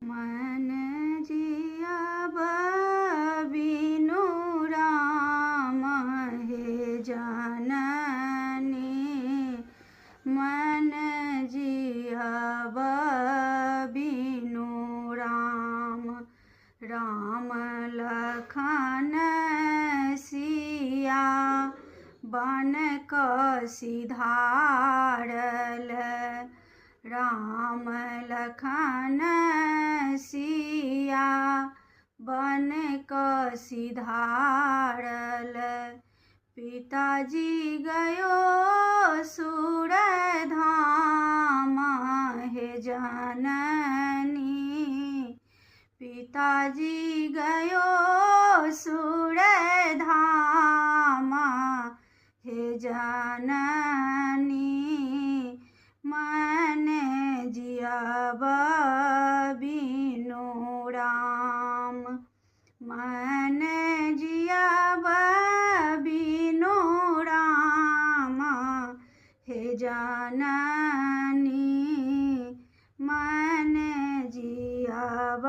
मन जियाब बिनु राम हे जननी, मन जियाब बिनु राम। राम लखन सिया बन कसी धारल, राम लखन सिया बन कसी धारल। पिताजी गयो सुर धाम हे जननी, पिताजी गयो सुर धाम हे जननी, मन जियाब बिनु राम। मन जियाब बिनु राम हे जननी, मन जियाब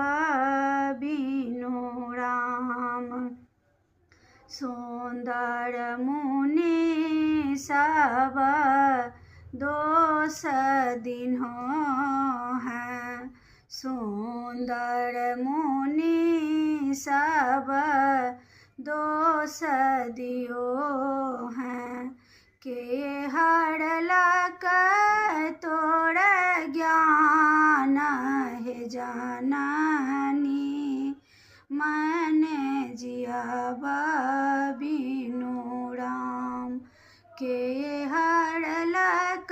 बिनु राम। सुंदर मुनि सब दोष दिन्हो हैं, सुंदर मुनि सब दोष दियो हैं। के हरलक तोर ज्ञान हे जननी, मन जियाब बिनु राम। के हरलक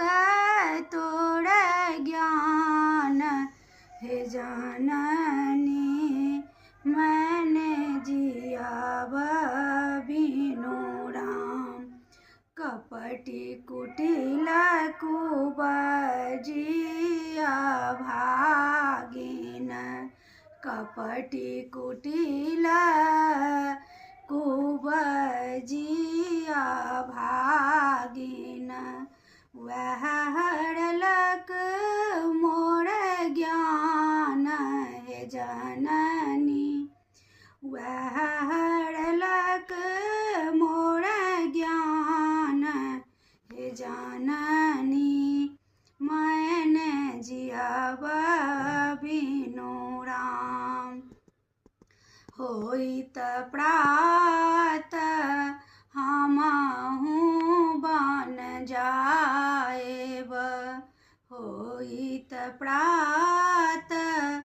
तोर ज्ञान हे जननी, मन जियाब बिनु राम। कपटी कुटिल कुबजिया भागिन, कपटी कुटिल कुबजिया भागिन। वह हरलक मोर ज्ञान हे जननी, वह हरलक मोर ज्ञान हे जननी, मन जियाब बिनु राम। होइत प्रात हमहु बन जाएब, होइत प्रात